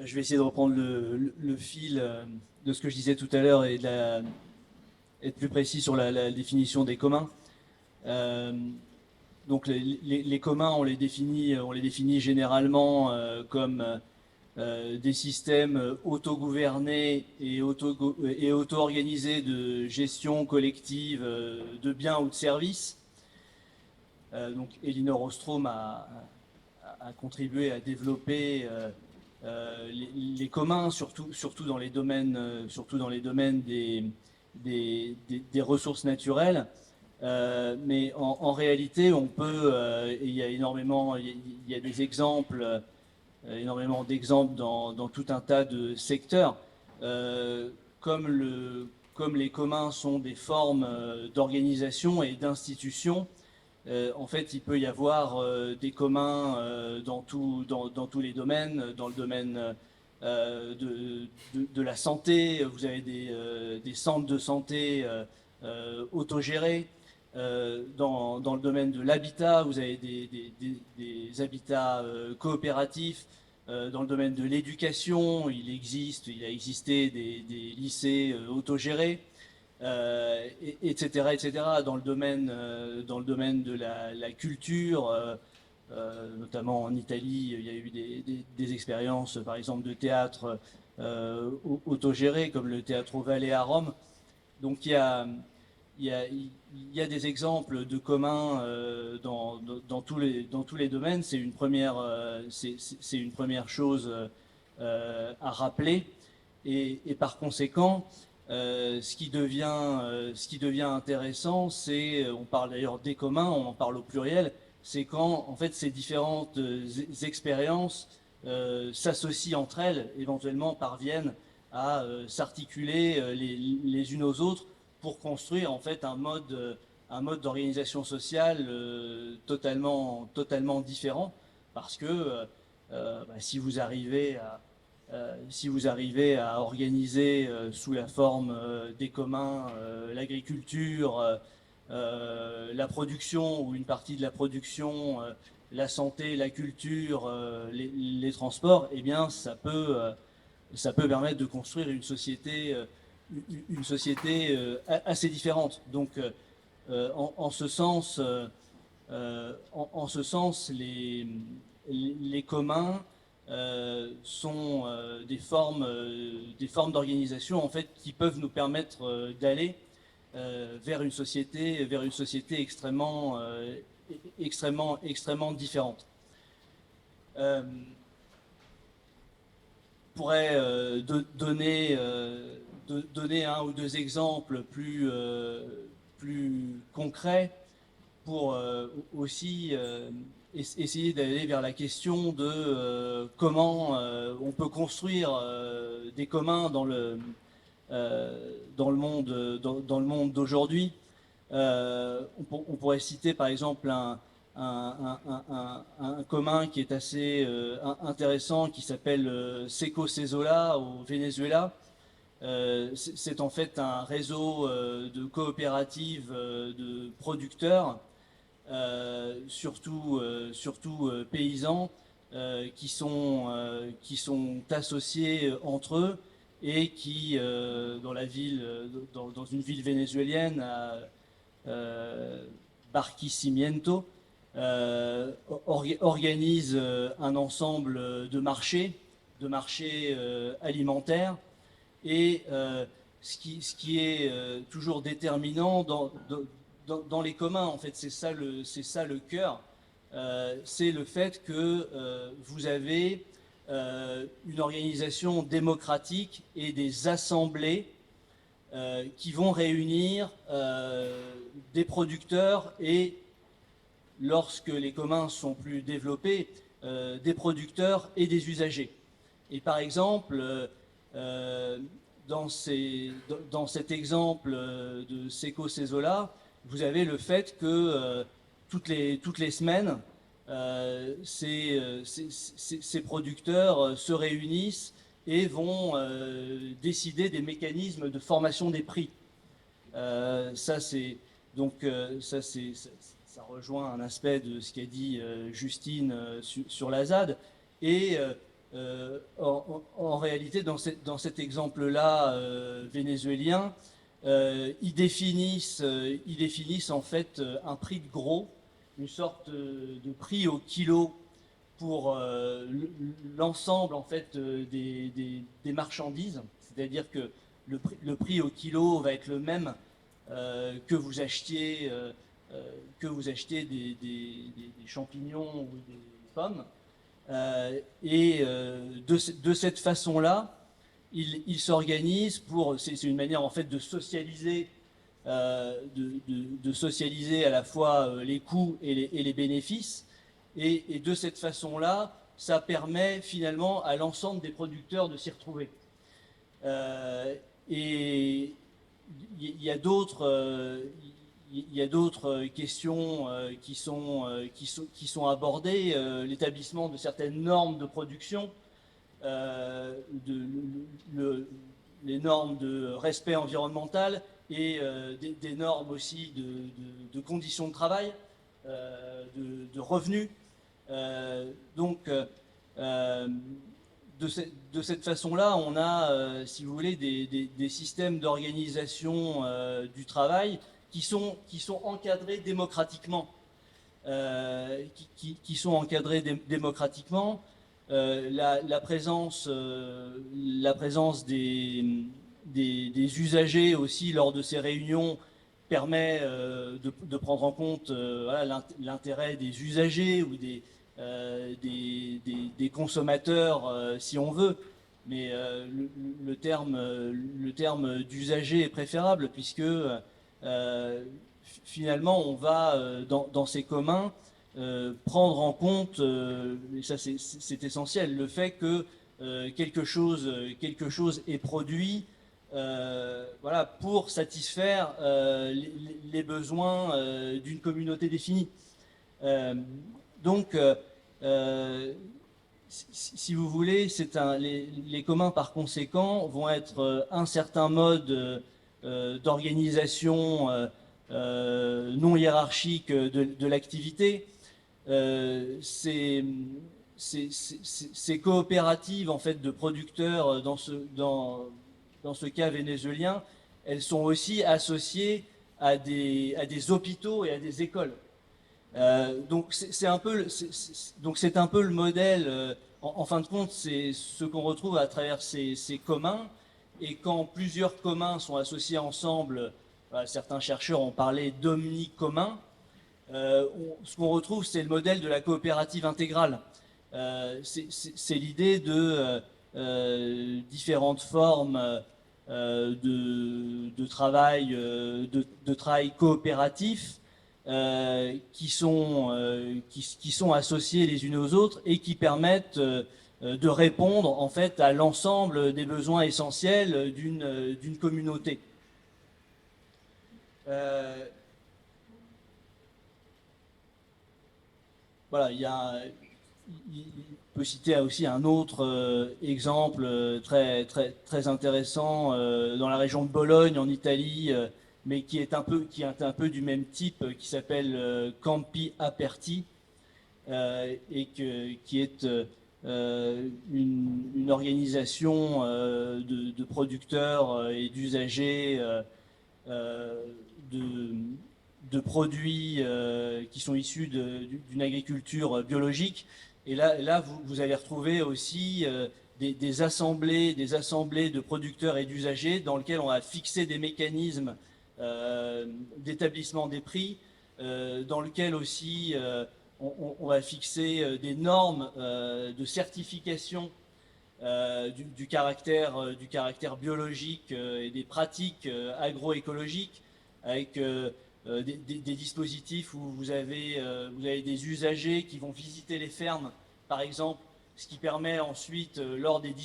Je vais essayer de reprendre le fil de ce que je disais tout à l'heure et être plus précis sur la définition des communs. Euh, donc les communs, on les définit généralement comme des systèmes autogouvernés et auto-organisés de gestion collective de biens ou de services. Donc Elinor Ostrom a contribué à développer les communs, surtout dans les domaines, des ressources naturelles. Mais en réalité, on peut, il y a il y a des exemples, énormément d'exemples dans tout un tas de secteurs. Euh, comme, comme les communs sont des formes d'organisation et d'institutions, en fait, il peut y avoir des communs dans tous les domaines. Dans le domaine de la santé, vous avez des centres de santé autogérés. Dans le domaine de l'habitat, vous avez des habitats coopératifs. Dans le domaine de l'éducation, il a existé des lycées autogérés. Etc., etc. Dans le domaine de la culture, notamment en Italie, il y a eu des expériences, par exemple, de théâtre autogéré, comme le Teatro Valle à Rome. Donc il y a des exemples de communs dans tous les domaines. C'est une première chose à rappeler. Et par conséquent, ce qui devient intéressant, on parle d'ailleurs des communs, on en parle au pluriel, c'est quand en fait ces différentes expériences s'associent entre elles, éventuellement parviennent à s'articuler les unes aux autres pour construire en fait un mode d'organisation sociale totalement différent, parce que si vous arrivez à organiser sous la forme des communs l'agriculture, la production ou une partie de la production, la santé, la culture, les transports, eh bien ça peut permettre de construire une société assez différente. Donc en ce sens, en ce sens, les communs sont des formes d'organisation en fait qui peuvent nous permettre d'aller vers une société extrêmement différente. Euh, pourrait donner un ou deux exemples plus concrets pour aussi essayer d'aller vers la question de comment on peut construire des communs dans le monde d'aujourd'hui. On pourrait citer par exemple un commun qui est assez intéressant qui s'appelle Seco Cesola au Venezuela. C'est en fait un réseau de coopératives de producteurs, surtout paysans, qui sont associés entre eux et qui, dans une ville vénézuélienne, à Barquisimeto, organise un ensemble de marchés alimentaires. Et ce qui est toujours déterminant dans les communs, en fait, c'est ça le cœur, c'est le fait que vous avez une organisation démocratique et des assemblées qui vont réunir des producteurs et, lorsque les communs sont plus développés, des producteurs et des usagers. Et par exemple, dans cet exemple de Seco Cesola, vous avez le fait que toutes les semaines, ces producteurs se réunissent et vont décider des mécanismes de formation des prix. Ça, c'est donc ça rejoint un aspect de ce qu'a dit Justine sur la ZAD. Et En réalité, dans cet exemple-là vénézuélien, ils définissent en fait un prix de gros, une sorte de prix au kilo pour l'ensemble en fait des marchandises, c'est-à-dire que le prix au kilo va être le même que vous achetiez des champignons ou des pommes. De cette façon-là, il s'organise pour. C'est une manière en fait de socialiser, de socialiser à la fois les coûts et les bénéfices. Et de cette façon-là, ça permet finalement à l'ensemble des producteurs de s'y retrouver. Et il y a d'autres questions qui sont abordées, l'établissement de certaines normes de production, les normes de respect environnemental et des normes aussi de conditions de travail, de revenus. Donc, de cette façon-là, on a, si vous voulez, des systèmes d'organisation du travail qui sont encadrés démocratiquement. Qui sont encadrés démocratiquement. La présence des usagers aussi lors de ces réunions permet de prendre en compte voilà, l'intérêt des usagers ou des consommateurs, si on veut. Mais le terme d'usager est préférable puisque finalement on va dans ces communs prendre en compte, et ça c'est essentiel, le fait que quelque chose est produit voilà, pour satisfaire les besoins d'une communauté définie. Donc, si vous voulez, les communs par conséquent vont être un certain mode d'organisation non hiérarchique de l'activité. Ces coopératives en fait de producteurs dans ce cas vénézuélien, elles sont aussi associées à des hôpitaux et à des écoles. Donc c'est un peu le modèle. En fin de compte, c'est ce qu'on retrouve à travers ces communs. Et quand plusieurs communs sont associés ensemble, certains chercheurs ont parlé d'omni-communs. Ce qu'on retrouve, c'est le modèle de la coopérative intégrale. C'est l'idée de différentes formes de travail coopératif qui sont associées les unes aux autres et qui permettent de répondre en fait à l'ensemble des besoins essentiels d'une communauté. Voilà, il peut citer aussi un autre exemple très intéressant dans la région de Bologne, en Italie, mais qui est un peu du même type, qui s'appelle Campi Aperti, et qui est une organisation de producteurs et d'usagers de produits qui sont issus d'une agriculture biologique. Et là vous allez retrouver aussi des assemblées de producteurs et d'usagers dans lesquelles on va fixer des mécanismes d'établissement des prix, dans lequel aussi on va fixer des normes de certification du caractère biologique et des pratiques agroécologiques, avec des dispositifs où vous avez des usagers qui vont visiter les fermes, par exemple, ce qui permet ensuite, lors des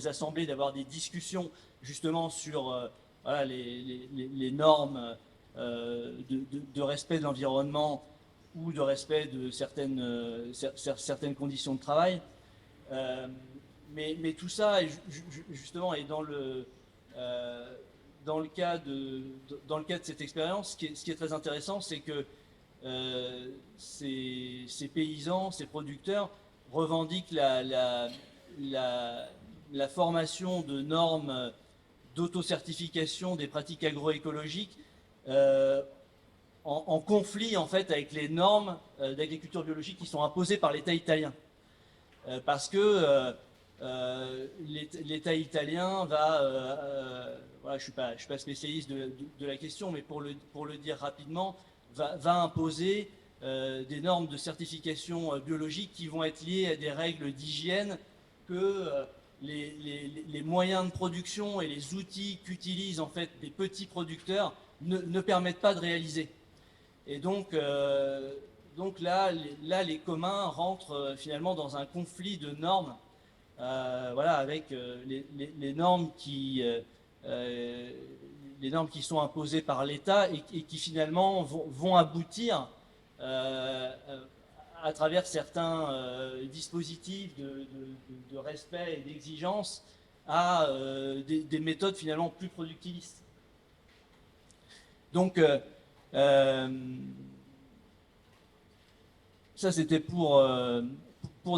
assemblées, d'avoir des discussions justement sur voilà, les normes de respect de l'environnement ou de respect de certaines conditions de travail. Mais tout ça, justement, est dans le cas de cette expérience. Ce qui est très intéressant, c'est que ces paysans, ces producteurs revendique la formation de normes d'autocertification des pratiques agroécologiques en conflit en fait avec les normes d'agriculture biologique qui sont imposées par l'État italien. Parce que l'État italien va, voilà, je ne suis pas spécialiste de la question, mais pour le dire rapidement, va imposer des normes de certification biologique qui vont être liées à des règles d'hygiène que les moyens de production et les outils qu'utilisent en fait des petits producteurs ne permettent pas de réaliser. Et donc là, les communs rentrent finalement dans un conflit de normes, voilà, avec les normes qui sont imposées par l'État et qui finalement vont aboutir à travers certains dispositifs de respect et d'exigence à des méthodes finalement plus productivistes. Donc ça c'était pour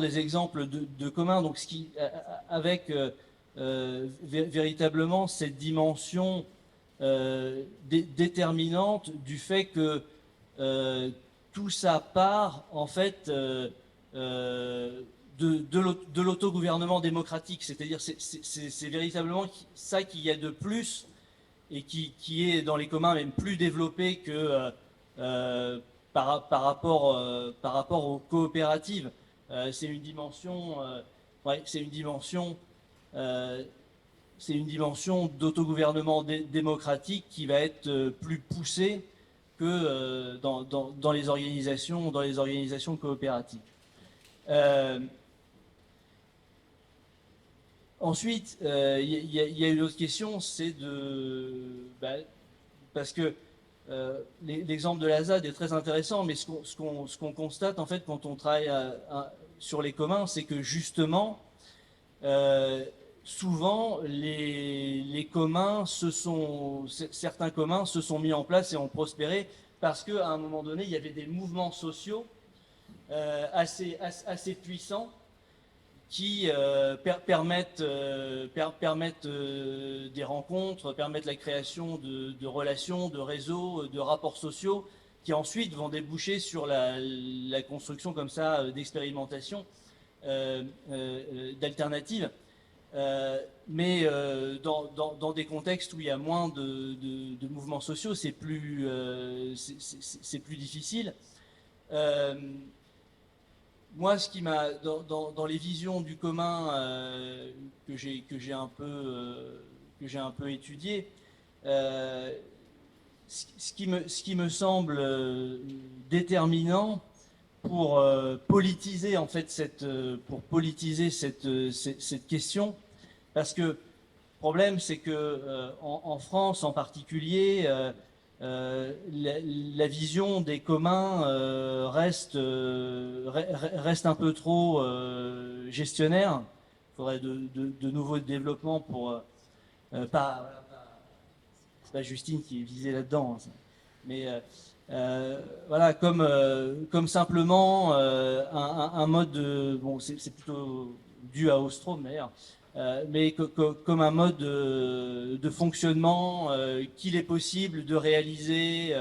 des exemples de communs, donc ce qui, avec véritablement cette dimension déterminante du fait que tout ça part en fait de l'autogouvernement démocratique, c'est-à-dire c'est véritablement ça qu'il y a de plus et qui est dans les communs même plus développé que par rapport aux coopératives. C'est une dimension, ouais, c'est une dimension d'autogouvernement démocratique qui va être plus poussée que dans les organisations coopératives. Ensuite, il y a une autre question, c'est parce que l'exemple de la ZAD est très intéressant, mais ce qu'on constate en fait quand on travaille sur les communs, c'est que justement, souvent les communs certains communs se sont mis en place et ont prospéré parce qu'à un moment donné, il y avait des mouvements sociaux assez puissants qui permettent des rencontres, permettent la création de relations, de réseaux, de rapports sociaux qui ensuite vont déboucher sur la construction comme ça d'expérimentations d'alternatives. Mais dans des contextes où il y a moins de mouvements sociaux, c'est plus difficile. Moi, ce qui m'a dans les visions du commun que j'ai un peu étudié, ce qui me semble déterminant pour politiser en fait cette question, parce que le problème c'est que en France en particulier, la vision des communs reste un peu trop gestionnaire. Il faudrait de nouveaux développements pour c'est pas Justine qui est visée là-dedans, hein, mais voilà, comme simplement un mode de, bon, c'est plutôt dû à Ostrom d'ailleurs, mais comme un mode de fonctionnement qu'il est possible de réaliser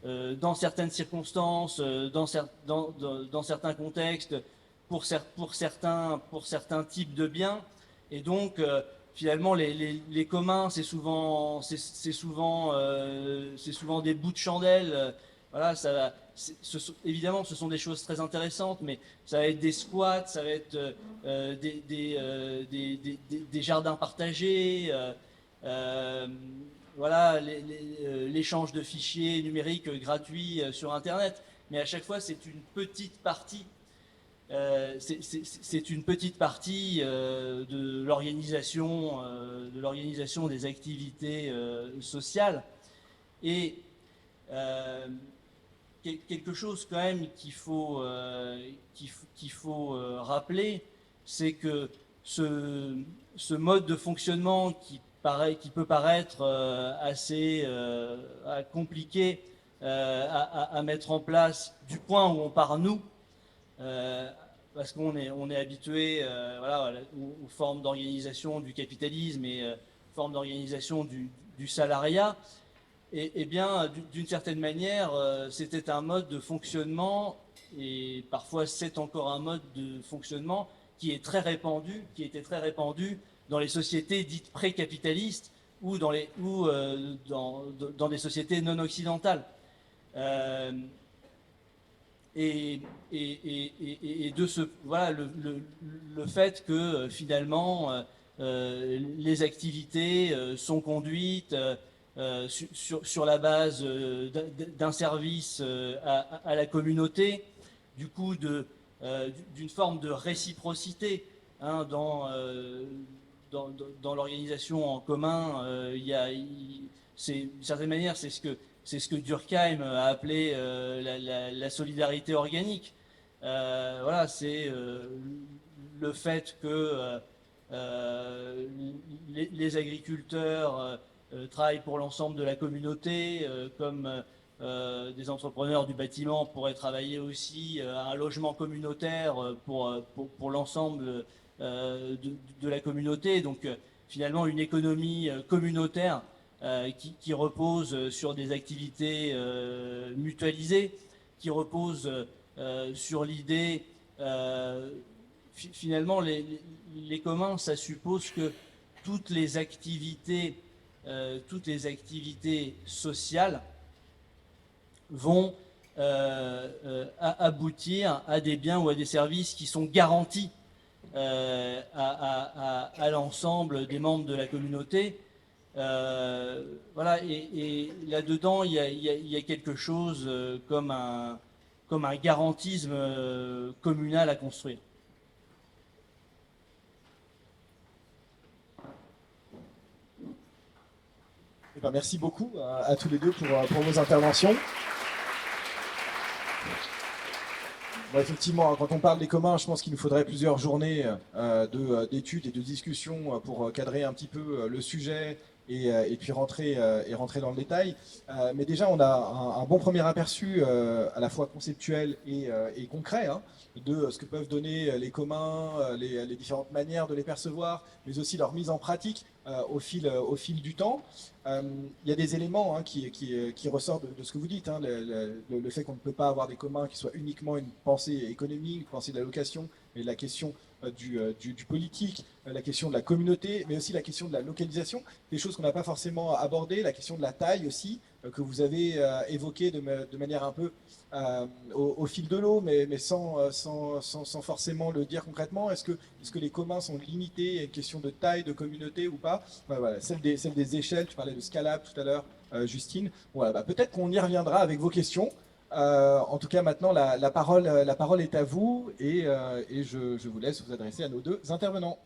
dans certaines circonstances, dans certains contextes, pour certains types de biens. Et donc, finalement, les communs, c'est souvent des bouts de chandelle. Voilà, évidemment, ce sont des choses très intéressantes, mais ça va être des squats, ça va être des jardins partagés, voilà, l'échange de fichiers numériques gratuits sur Internet. Mais à chaque fois, c'est une petite partie. C'est une petite partie de l'organisation des activités sociales. Et quelque chose quand même qu'il faut rappeler, c'est que ce mode de fonctionnement qui peut paraître assez compliqué à mettre en place du point où on part nous, parce qu'on est habitué voilà, aux formes d'organisation du capitalisme et formes d'organisation du salariat. Et bien, d'une certaine manière, c'était un mode de fonctionnement, et parfois c'est encore un mode de fonctionnement qui est très répandu, qui était très répandu dans les sociétés dites pré-capitalistes ou dans des sociétés non occidentales. Et de ce voilà le fait que finalement les activités sont conduites sur la base d'un service à la communauté, du coup d'une forme de réciprocité hein, dans l'organisation en commun. D'une certaine manière, c'est ce que Durkheim a appelé la solidarité organique. Voilà, c'est le fait que les agriculteurs travaillent pour l'ensemble de la communauté, comme des entrepreneurs du bâtiment pourraient travailler aussi à un logement communautaire pour l'ensemble de la communauté. Donc finalement une économie communautaire qui repose sur des activités mutualisées, qui repose sur l'idée, finalement, les communs, ça suppose que toutes les activités sociales vont aboutir à des biens ou à des services qui sont garantis à l'ensemble des membres de la communauté. Voilà, et là-dedans, il y a quelque chose comme un garantisme communal à construire. Eh ben, merci beaucoup à tous les deux pour vos interventions. Bon, effectivement, quand on parle des communs, je pense qu'il nous faudrait plusieurs journées d'études et de discussions pour cadrer un petit peu le sujet et puis rentrer dans le détail. Mais déjà, on a un bon premier aperçu à la fois conceptuel et concret hein, de ce que peuvent donner les communs, les différentes manières de les percevoir, mais aussi leur mise en pratique au fil du temps. Il y a des éléments hein, qui ressortent de ce que vous dites, hein, le fait qu'on ne peut pas avoir des communs qui soient uniquement une pensée économique, une pensée de la location, mais la question du politique, la question de la communauté, mais aussi la question de la localisation, des choses qu'on n'a pas forcément abordées, la question de la taille aussi, que vous avez évoquée de manière un peu au fil de l'eau, mais sans forcément le dire concrètement. Est-ce que les communs sont limités à une question de taille, de communauté ou pas? Voilà, celle des échelles, tu parlais de Scalab tout à l'heure, Justine. Voilà, peut-être qu'on y reviendra avec vos questions. En tout cas, maintenant, la parole est à vous et je vous laisse vous adresser à nos deux intervenants.